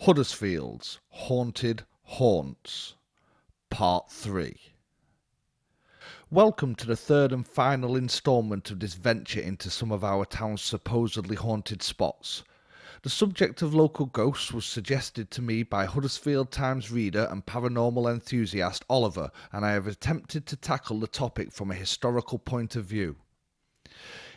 Huddersfield's Haunted Haunts, Part 3. Welcome to the third and final instalment of this venture into some of our town's supposedly haunted spots. The subject of local ghosts was suggested to me by Huddersfield Times reader and paranormal enthusiast Oliver, and I have attempted to tackle the topic from a historical point of view.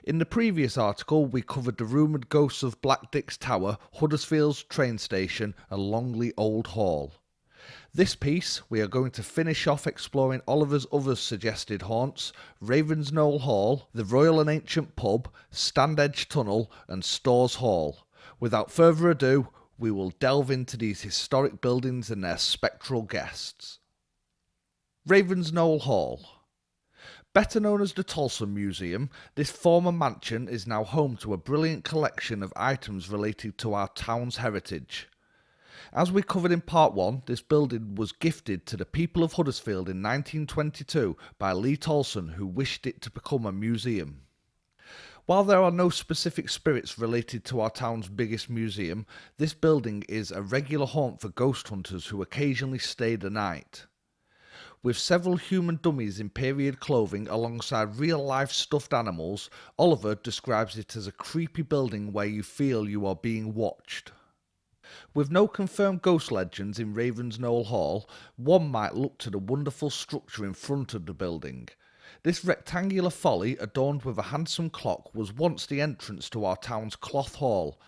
In the previous article, we covered the rumoured ghosts of Black Dick's Tower, Huddersfield's train station, and Longley Old Hall. This piece, we are going to finish off exploring Oliver's other suggested haunts, Knoll Hall, the Royal and Ancient Pub, Standedge Tunnel, and Stores Hall. Without further ado, we will delve into these historic buildings and their spectral guests. Knoll Hall. Better known as the Tolson Museum, this former mansion is now home to a brilliant collection of items related to our town's heritage. As we covered in part 1, this building was gifted to the people of Huddersfield in 1922 by Lee Tolson, who wished it to become a museum. While there are no specific spirits related to our town's biggest museum, this building is a regular haunt for ghost hunters who occasionally stay the night. With several human dummies in period clothing alongside real-life stuffed animals, Oliver describes it as a creepy building where you feel you are being watched. With no confirmed ghost legends in Knoll Hall, one might look to the wonderful structure in front of the building. This rectangular folly, adorned with a handsome clock, was once the entrance to our town's Cloth Hall.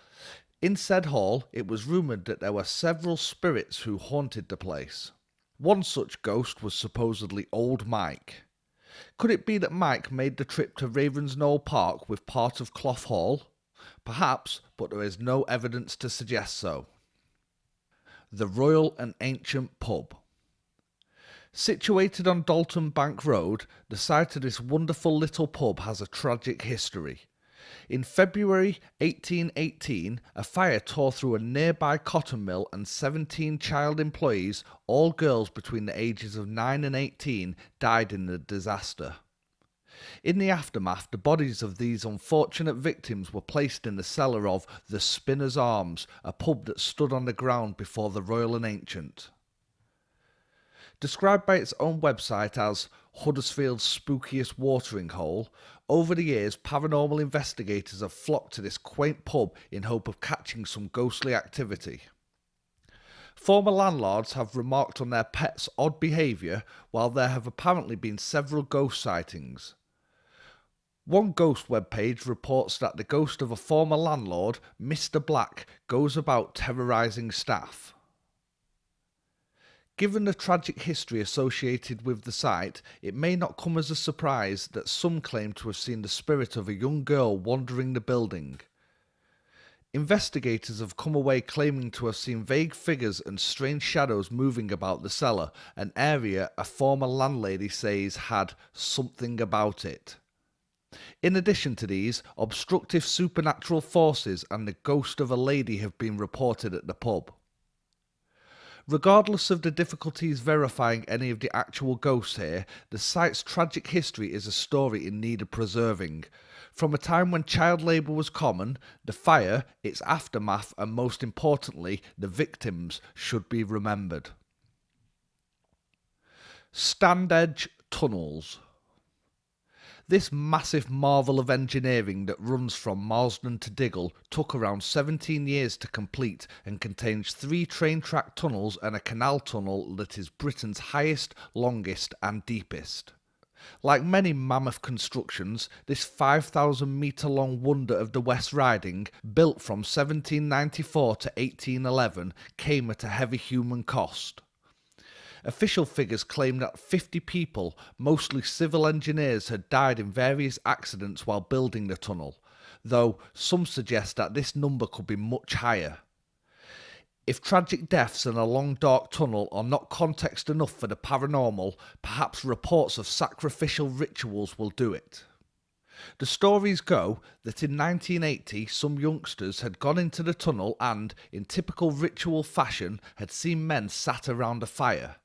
In said hall, it was rumoured that there were several spirits who haunted the place. One such ghost was supposedly Old Mike. Could it be that Mike made the trip to Knoll Park with part of Cloth Hall? Perhaps, but there is no evidence to suggest so. The Royal and Ancient Pub. Situated on Dalton Bank Road, the site of this wonderful little pub has a tragic history. In February 1818, a fire tore through a nearby cotton mill and 17 child employees, all girls between the ages of 9 and 18, died in the disaster. In the aftermath, the bodies of these unfortunate victims were placed in the cellar of the Spinner's Arms, a pub that stood on the ground before the Royal and Ancient. Described by its own website as Huddersfield's spookiest watering hole, over the years paranormal investigators have flocked to this quaint pub in hope of catching some ghostly activity. Former landlords have remarked on their pets' odd behaviour, while there have apparently been several ghost sightings. One ghost webpage reports that the ghost of a former landlord, Mr. Black, goes about terrorising staff. Given the tragic history associated with the site, it may not come as a surprise that some claim to have seen the spirit of a young girl wandering the building. Investigators have come away claiming to have seen vague figures and strange shadows moving about the cellar, an area a former landlady says had something about it. In addition to these, obstructive supernatural forces and the ghost of a lady have been reported at the pub. Regardless of the difficulties verifying any of the actual ghosts here, the site's tragic history is a story in need of preserving. From a time when child labour was common, the fire, its aftermath, and most importantly, the victims should be remembered. Standedge Tunnels. This massive marvel of engineering that runs from Marsden to Diggle took around 17 years to complete and contains 3 train track tunnels and a canal tunnel that is Britain's highest, longest and deepest. Like many mammoth constructions, this 5,000 metre long wonder of the West Riding, built from 1794 to 1811, came at a heavy human cost. Official figures claim that 50 people, mostly civil engineers, had died in various accidents while building the tunnel, though some suggest that this number could be much higher. If tragic deaths and a long dark tunnel are not context enough for the paranormal, perhaps reports of sacrificial rituals will do it. The stories go that in 1980 some youngsters had gone into the tunnel and, in typical ritual fashion, had seen men sat around a fire.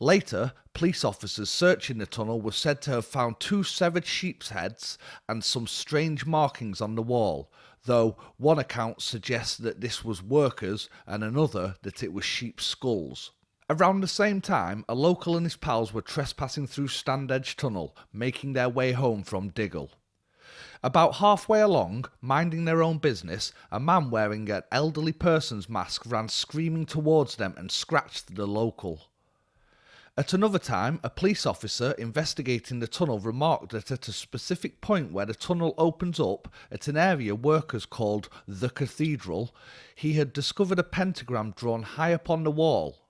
Later, police officers searching the tunnel were said to have found two severed sheep's heads and some strange markings on the wall, though one account suggests that this was workers and another that it was sheep's skulls. Around the same time, a local and his pals were trespassing through Standedge Tunnel, making their way home from Diggle. About halfway along, minding their own business, a man wearing an elderly person's mask ran screaming towards them and scratched the local. At another time, a police officer investigating the tunnel remarked that at a specific point where the tunnel opens up, at an area workers called the Cathedral, he had discovered a pentagram drawn high up on the wall.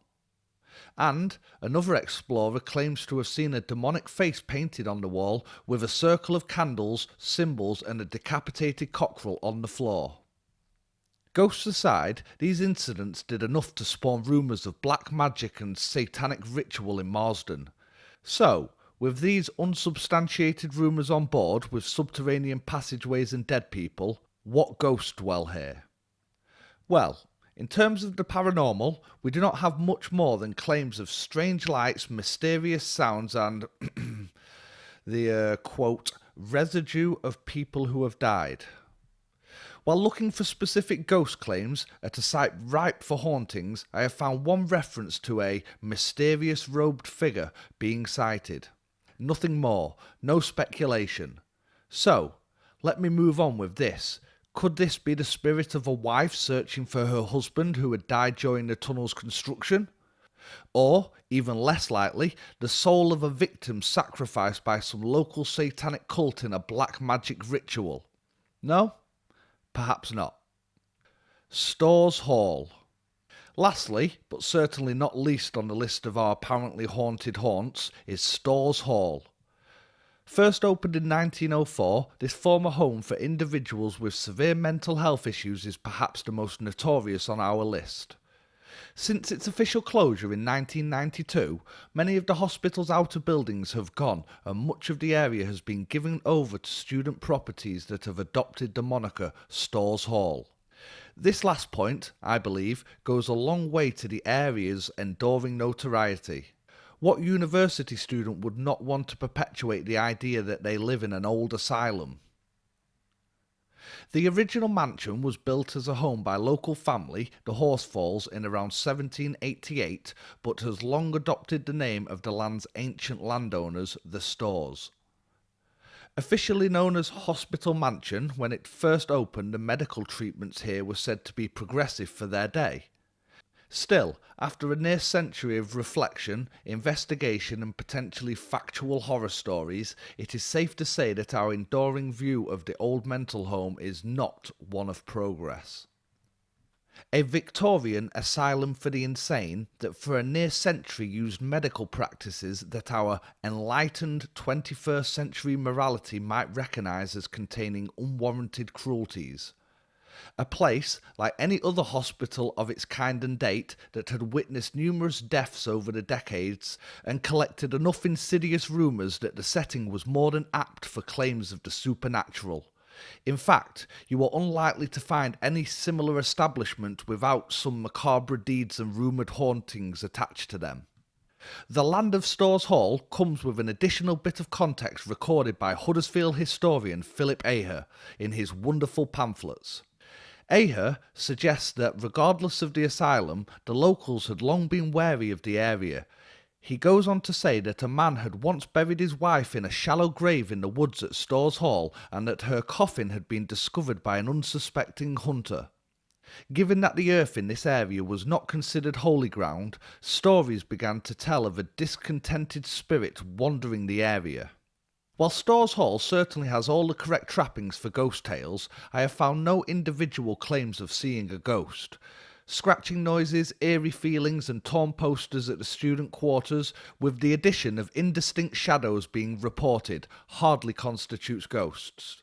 And another explorer claims to have seen a demonic face painted on the wall with a circle of candles, symbols and a decapitated cockerel on the floor. Ghosts aside, these incidents did enough to spawn rumours of black magic and satanic ritual in Marsden. So, with these unsubstantiated rumours on board with subterranean passageways and dead people, what ghosts dwell here? Well, in terms of the paranormal, we do not have much more than claims of strange lights, mysterious sounds and the, quote, residue of people who have died. While looking for specific ghost claims at a site ripe for hauntings, I have found one reference to a mysterious robed figure being sighted. Nothing more, no speculation. So, let me move on with this. Could this be the spirit of a wife searching for her husband who had died during the tunnel's construction? Or, even less likely, the soul of a victim sacrificed by some local satanic cult in a black magic ritual? No? Perhaps not. Storrs Hall. Lastly, but certainly not least on the list of our apparently haunted haunts, is Storrs Hall. First opened in 1904, this former home for individuals with severe mental health issues is perhaps the most notorious on our list. Since its official closure in 1992, many of the hospital's outer buildings have gone and much of the area has been given over to student properties that have adopted the moniker Storrs Hall. This last point, I believe, goes a long way to the area's enduring notoriety. What university student would not want to perpetuate the idea that they live in an old asylum? The original mansion was built as a home by local family, the Horsfalls, in around 1788, but has long adopted the name of the land's ancient landowners, the Storrs. Officially known as Hospital Mansion, when it first opened, the medical treatments here were said to be progressive for their day. Still, after a near century of reflection, investigation and potentially factual horror stories, it is safe to say that our enduring view of the old mental home is not one of progress. A Victorian asylum for the insane that for a near century used medical practices that our enlightened 21st century morality might recognise as containing unwarranted cruelties. A place, like any other hospital of its kind and date, that had witnessed numerous deaths over the decades and collected enough insidious rumours that the setting was more than apt for claims of the supernatural. In fact, you are unlikely to find any similar establishment without some macabre deeds and rumoured hauntings attached to them. The land of Storrs Hall comes with an additional bit of context recorded by Huddersfield historian Philip Aher in his wonderful pamphlets. Aher suggests that regardless of the asylum, the locals had long been wary of the area. He goes on to say that a man had once buried his wife in a shallow grave in the woods at Storrs Hall and that her coffin had been discovered by an unsuspecting hunter. Given that the earth in this area was not considered holy ground, stories began to tell of a discontented spirit wandering the area. While Storrs Hall certainly has all the correct trappings for ghost tales, I have found no individual claims of seeing a ghost. Scratching noises, eerie feelings and torn posters at the student quarters, with the addition of indistinct shadows being reported, hardly constitutes ghosts.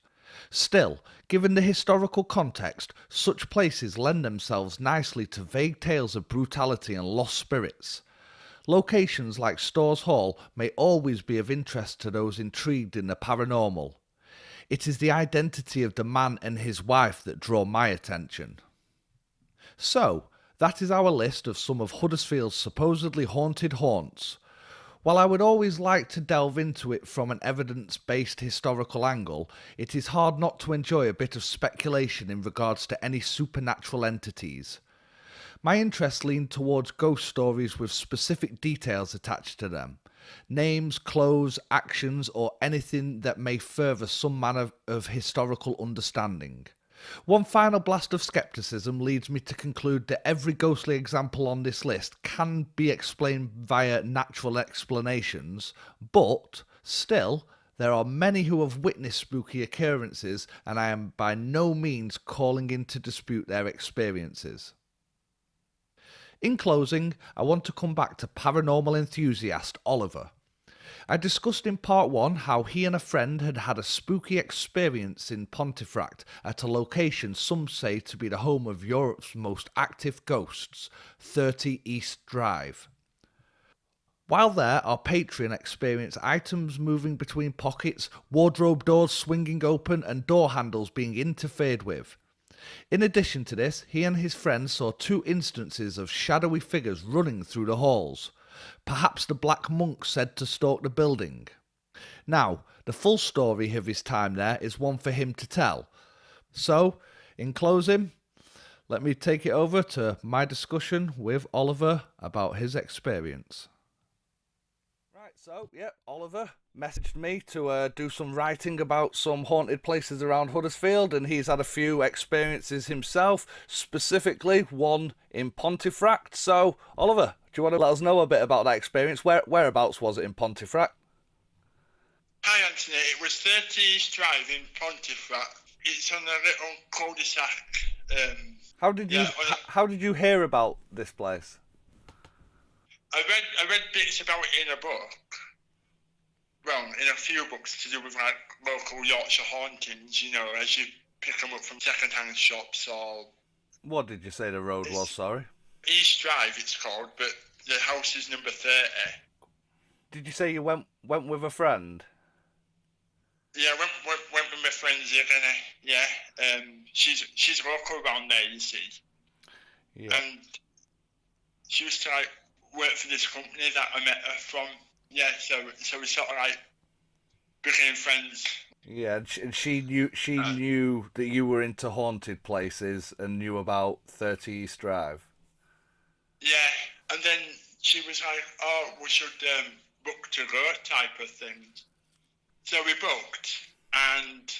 Still, given the historical context, such places lend themselves nicely to vague tales of brutality and lost spirits. Locations like Storrs Hall may always be of interest to those intrigued in the paranormal. It is the identity of the man and his wife that draw my attention. So, that is our list of some of Huddersfield's supposedly haunted haunts. While I would always like to delve into it from an evidence based historical angle, it is hard not to enjoy a bit of speculation in regards to any supernatural entities. My interest leaned towards ghost stories with specific details attached to them names, clothes, actions, or anything that may further some manner of historical understanding. One final blast of skepticism leads me to conclude that every ghostly example on this list can be explained via natural explanations, but still, there are many who have witnessed spooky occurrences, and I am by no means calling in to dispute their experiences. In closing, I want to come back to paranormal enthusiast Oliver. I discussed in part 1 how he and a friend had had a spooky experience in Pontefract at a location some say to be the home of Europe's most active ghosts, 30 East Drive. While there, our Patreon experienced items moving between pockets, wardrobe doors swinging open, and door handles being interfered with. In addition to this, he and his friends saw 2 instances of shadowy figures running through the halls. Perhaps the Black Monk said to stalk the building. Now, the full story of his time there is one for him to tell. So, in closing, let me take it over to my discussion with Oliver about his experience. Right, so, Oliver messaged me to do some writing about some haunted places around Huddersfield, and he's had a few experiences himself, specifically one in Pontefract. So, Oliver, do you want to let us know a bit about that experience? Whereabouts was it in Pontefract? Hi Anthony, it was 30 East Drive in Pontefract. It's on a little cul-de-sac. How did you hear about this place? I read bits about it in a book. Well, in a few books to do with like local Yorkshire hauntings, you know, as you pick them up from second-hand shops or... What did you say the road was, sorry? East Drive it's called, but the house is number 30. Did you say you went with a friend? Yeah, I went with my friends here, yeah. She's local around there, you see. Yeah. And she used to like work for this company that I met her from. Yeah, so we sort of like became friends. Yeah, and she knew that you were into haunted places and knew about 30 East Drive. Yeah, and then she was like, "Oh, we should book to go," type of thing. So we booked, and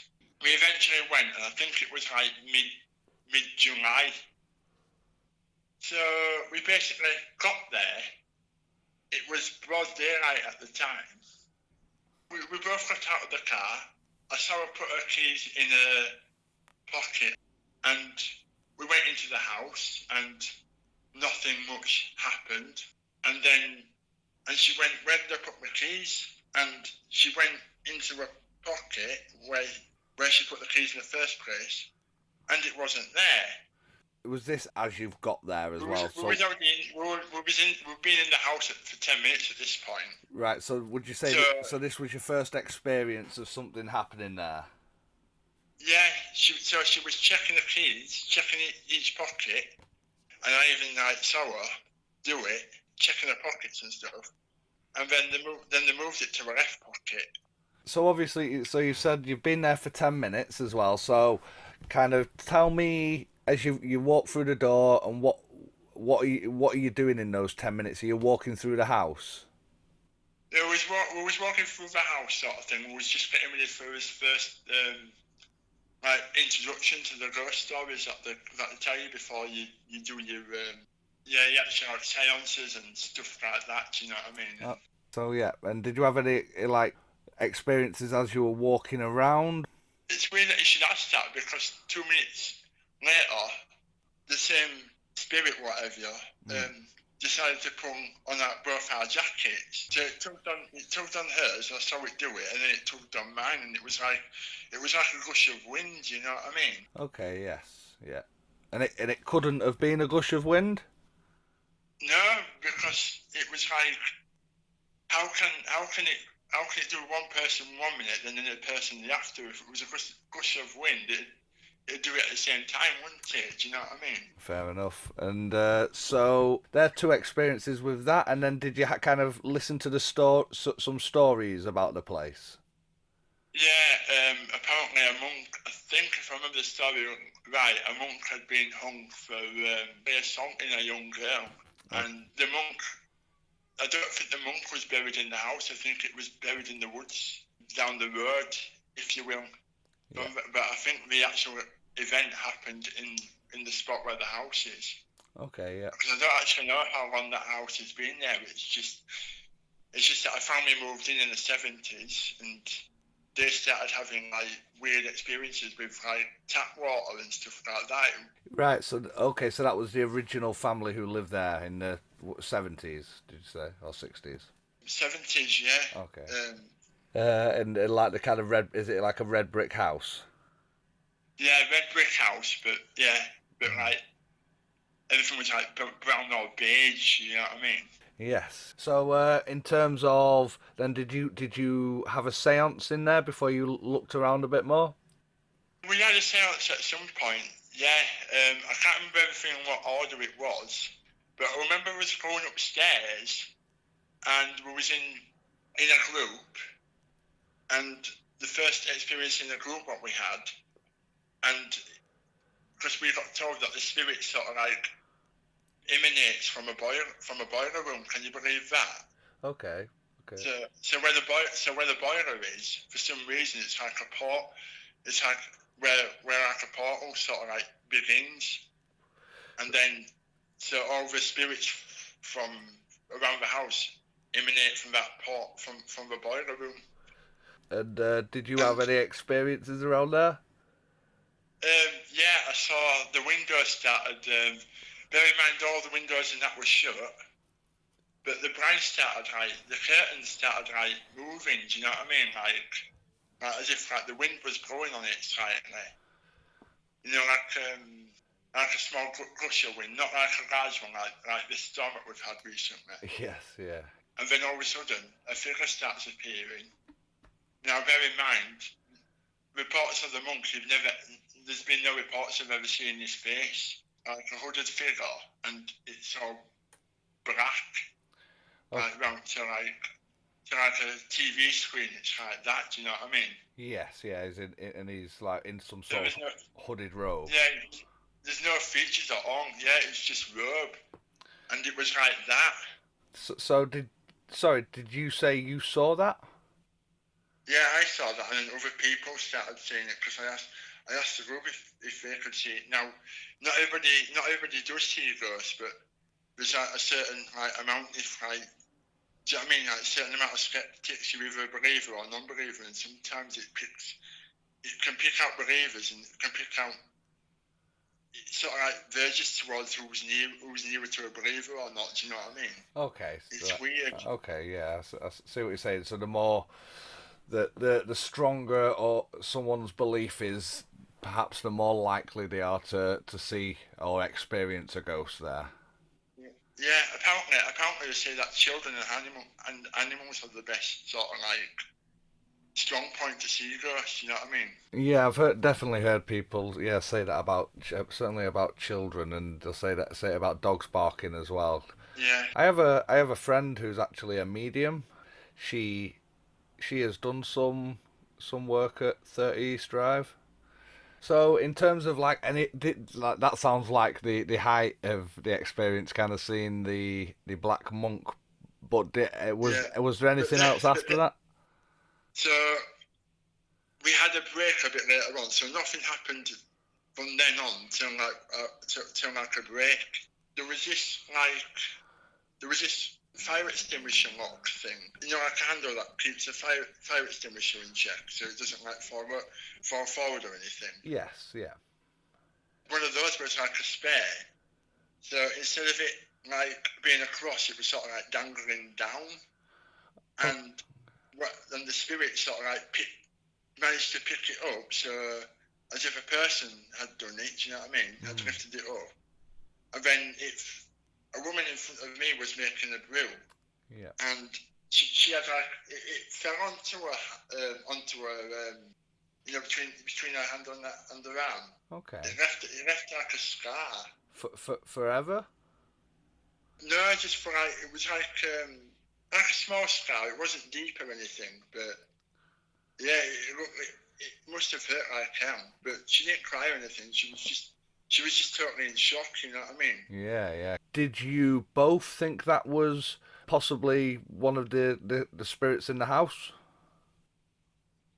we eventually went, and I think it was like mid July. So we basically got there. It was broad daylight at the time. We both got out of the car. I saw her put her keys in her pocket, and we went into the house, and nothing much happened. And she went, "Where did I put my keys?" And she went into her pocket where she put the keys in the first place, and it wasn't there. Was this as you've got there as well? We've been in the house for 10 minutes at this point. Right, so would you say so this was your first experience of something happening there? Yeah, she was checking the keys, checking each pocket, and I even like saw her do it, checking her pockets and stuff. And then they moved it to her left pocket. So obviously, so you said you've been there for 10 minutes as well. So, kind of tell me as you walk through the door and what are you doing in those 10 minutes? Are you walking through the house? We was walking through the house sort of thing. We was just getting ready for his first like introduction to the ghost stories that they tell you before you do your you actually like seances and stuff like that. You know what I mean? So yeah, and did you have any like experiences as you were walking around? It's weird that you should ask that because 2 minutes later, the same spirit, whatever, decided to put on both our jackets. So it tugged on hers, I saw it do it, and then it tugged on mine, and it was like a gush of wind. You know what I mean? Okay. Yes. Yeah. And it couldn't have been a gush of wind. No, because it was like, how can it do one person 1 minute and then a person the after? If it was a gush of wind, it'd do it at the same time, wouldn't it? Do you know what I mean? Fair enough. And so there are two experiences with that, and then did you kind of listen to the some stories about the place? Yeah, apparently a monk, I think if I remember the story right, a monk had been hung for assaulting a young girl. Okay. And the monk, I don't think the monk was buried in the house, I think it was buried in the woods down the road, if you will. Yeah. But I think the actual event happened in the spot where the house is. Okay. Yeah. Because I don't actually know how long that house has been there. It's just that I finally moved in the 70s, and they started having like weird experiences with like tap water and stuff like that. Right. So okay. So that was the original family who lived there in the 70s. Did you say, or 60s? 70s, yeah. Okay. And like the kind of red, is it like a red brick house? Yeah, red brick house, but yeah, but like everything was like brown or beige. You know what I mean? Yes. So, in terms of then, did you have a séance in there before you looked around a bit more? We had a seance at some point. Yeah, I can't remember everything in what order it was, but I remember us going upstairs and we was in a group, and the first experience in the group what we had, and because we got told that the spirit sort of like emanates from a boiler room. Can you believe that? Okay. Okay. So where the boiler is, for some reason, it's like a port. It's like where like a portal sort of like begins, and then so all the spirits from around the house emanate from that port from the boiler room. And did you have And any experiences around there? yeah, I saw the windows started. Bear in mind, all the windows and that was shut, but the blinds started like the curtains started like moving. Do you know what I mean? Like as if like the wind was blowing on it slightly. You know, like a small gush of wind, not like a large one, like this storm that we've had recently. Yes. Yeah. And then all of a sudden, a figure starts appearing. Now, bear in mind, reports of the monk, there's been no reports of ever seeing his face, like a hooded figure, and it's all black, Okay. like round to like a TV screen. It's like that. Do you know what I mean? Yes. Yeah. And he's like in some There sort was of no, hooded robe. yeah, there's no features at all. Yeah, it's just robe, and it was like that. So sorry, did you say you saw that? Yeah, I saw that, and then other people started seeing it because I asked the group if they could see it. Now, not everybody does see ghosts, but there's a certain like amount. If like, do you know what I mean? Like a certain amount of skeptics, you're either a believer or a non-believer, and sometimes it can pick out believers and it can pick out sort of like verges towards who's nearer to a believer or not. Do you know what I mean? Okay. It's weird. Okay. Yeah. I see what you're saying. So the more the stronger or someone's belief is, perhaps the more likely they are to see or experience a ghost there. Yeah, apparently they say that children and animals are the best sort of like strong point to see ghosts. You know what I mean? Yeah, definitely heard people, yeah, say that about certainly about children, and they'll say it about dogs barking as well. Yeah, I have a friend who's actually a medium. She she has done some work at 30 East Drive. So in terms of like like that sounds like the height of the experience, kind of seeing the black monk. But yeah. was there But anything else after that? so we had a break a bit later on, so nothing happened from then on till like a break. There was this like there was this fire extinguisher lock thing. You know, like a handle that keeps the fire extinguisher in check, so it doesn't like fall forward or anything. Yes, yeah. One of those was like a spare. So instead of it like being across, it was sort of like dangling down, Oh, and the spirit sort of like managed to pick it up. So as if a person had done it, do you know what I mean? Had mm, lifted it up, and then if a woman in front of me was making a brew, yeah. and she had like it fell onto her between her hand and her arm. Okay. It left like a scar. Forever? No, just for like it was like a small scar. It wasn't deep or anything, but yeah, it must have hurt like hell. But she didn't cry or anything. She was just totally in shock. You know what I mean? Yeah, yeah. Did you both think that was possibly one of the spirits in the house?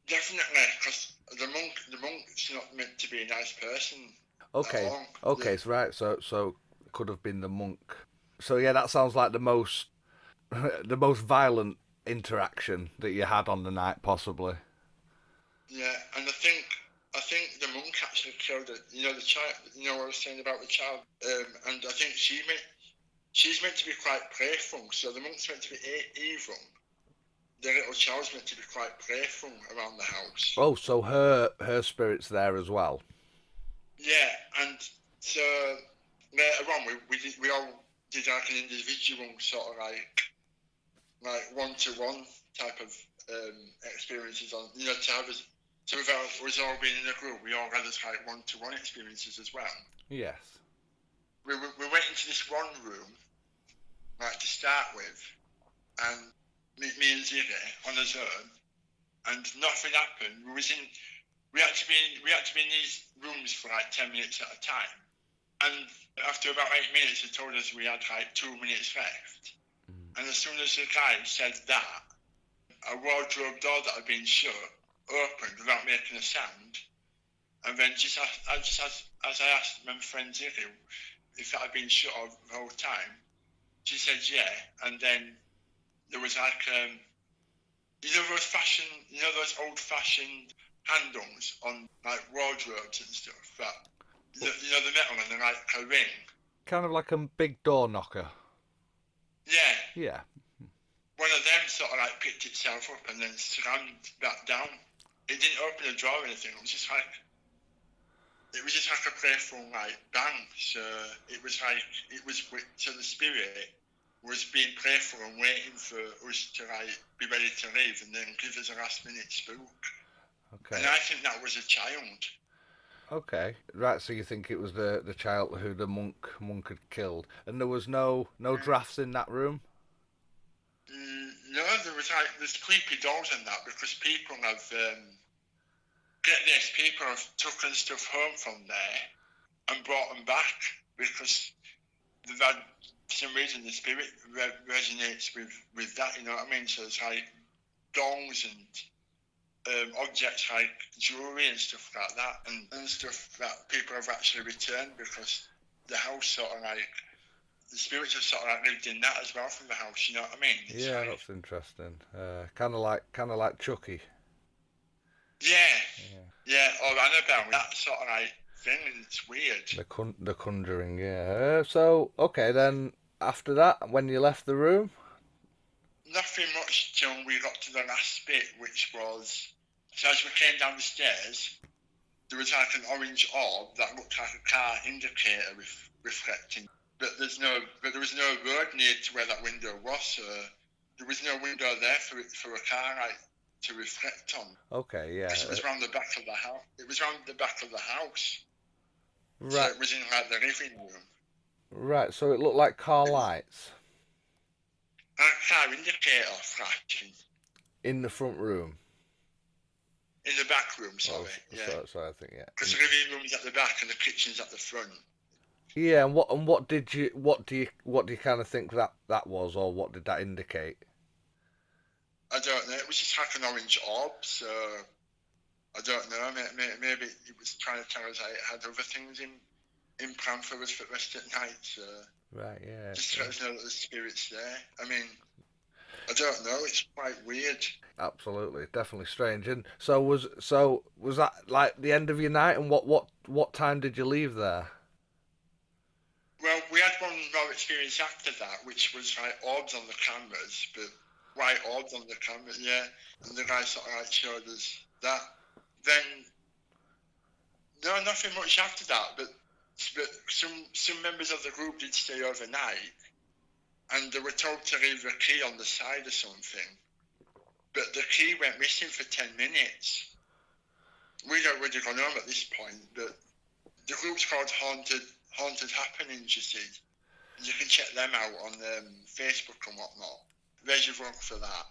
Definitely, because the monk's not meant to be a nice person at Okay, all. okay, so right, so could have been the monk. So yeah, that sounds like the most the most violent interaction that you had on the night, possibly. Yeah, and I think the monk actually killed it. You know the child. You know what I was saying about the child. And I think she's meant to be quite playful. So the monk's meant to be evil. The little child's meant to be quite playful around the house. Oh, so her spirit's there as well. Yeah, and so later on we all did like an individual sort of like one-to-one type of experiences on to have us. So without us all being in a group, we all had us like one-to-one experiences as well. Yes. We went into this one room like to start with, and me and Ziggy on his own, and nothing happened. We had to be in these rooms for like 10 minutes at a time, and after about 8 minutes, they told us we had like 2 minutes left. And as soon as the guy said that, a wardrobe door that had been shut opened without making a sound. And then just as I asked my friend Ziggy if that had been shut off the whole time, she said yeah. And then there was like those old-fashioned handles on like wardrobes and stuff that the metal and they're like a ring. Kind of like a big door knocker. Yeah, Yeah. one of them sort of like picked itself up and then slammed that down. It didn't open the door or anything. It was just like a playful like bang. So so the spirit was being playful and waiting for us to like be ready to leave and then give us a last minute spook. Okay. And I think that was a child. Okay. Right, so you think it was the child who the monk had killed, and there was no drafts in that room? No, there's creepy dolls in that because people have get this, people have taken stuff home from there and brought them back because they've had, for some reason, the spirit resonates with that. You know what I mean? So it's like dolls and objects like jewelry and stuff like that, and stuff that people have actually returned because the house sort of like the spirits have sort of like lived in that as well from the house. You know what I mean? It's Yeah, like, that's interesting. Kind of like Chucky. yeah, or Annabelle, that sort of like thing. And it's weird. The Conjuring. Yeah. So okay, then after that, when you left the room. Nothing much till we got to the last bit, which was so as we came down the stairs, there was like an orange orb that looked like a car indicator reflecting. But there was no road near to where that window was, so there was no window there for a car like to reflect on. Okay, yeah. Because it was round the back of the house. It was round the back of the house. Right. So it was in like the living room. Right. So it looked like car lights A car indicator flashing in the front room. in the back room. Sorry, yeah. So I think yeah. Because the living room's at the back and the kitchen's at the front. Yeah, and what do you kind of think that was, or what did that indicate? I don't know. It was just like an orange orb, so I don't know. Maybe it was trying to tell us that it had other things in plan for us for the rest of the night. So Right, yeah. just to let us know that the spirit's there. I mean, I don't know. It's quite weird. Absolutely, definitely strange. And so was that like the end of your night? And what time did you leave there? Well, we had one more experience after that, which was like orbs on the cameras, but white orbs on the camera, yeah. And the guy sort of like showed us that. Then, no, nothing much after that, but some members of the group did stay overnight, and they were told to leave a key on the side or something. But the key went missing for 10 minutes. we don't really go home at this point, but the group's called Haunted Happenings, you see. You can check them out on Facebook and whatnot. There's your vote for that.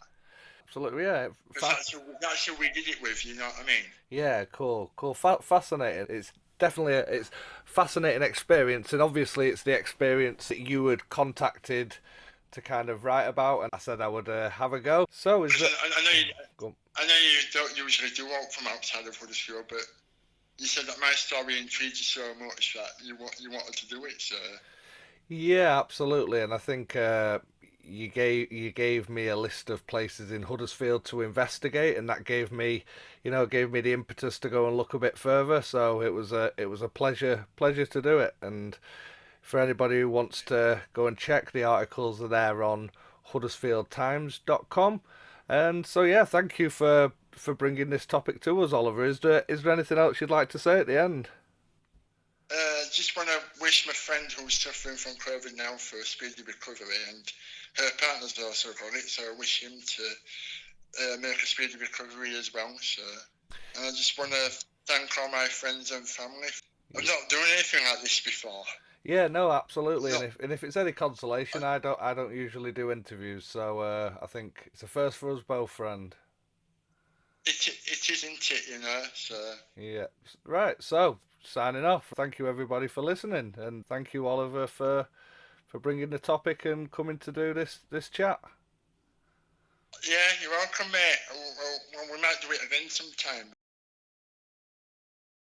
Absolutely, yeah. Because that's who we did it with, you know what I mean? Yeah, cool, cool, fascinating. It's definitely it's fascinating experience, and obviously it's the experience that you had contacted to kind of write about, and I said I would have a go. So is Because that? Go on. I know you don't usually do walk from outside of Huddersfield, but you said that my story intrigued you so much that you wanted to do it. So Yeah, absolutely, and I think you gave me a list of places in Huddersfield to investigate, and that gave me the impetus to go and look a bit further. So it was a pleasure to do it, and for anybody who wants to go and check, the articles are there on huddersfieldtimes.com. And so yeah, thank you for bringing this topic to us, Oliver. Is there anything else you'd like to say at the end? just want to wish my friend who's suffering from COVID now for a speedy recovery, and her partner's also got it, so I wish him to make a speedy recovery as well. So, and I just want to thank all my friends and family. I've not done anything like this before. Yeah, no, absolutely. And Not, if it's any consolation, I don't usually do interviews, so I think it's a first for us both, friend. it isn't it, you know. So Yeah. Right. So signing off. Thank you everybody for listening, and thank you Oliver for bringing the topic and coming to do this chat. yeah, you're welcome, mate. Well, we might do it again sometime.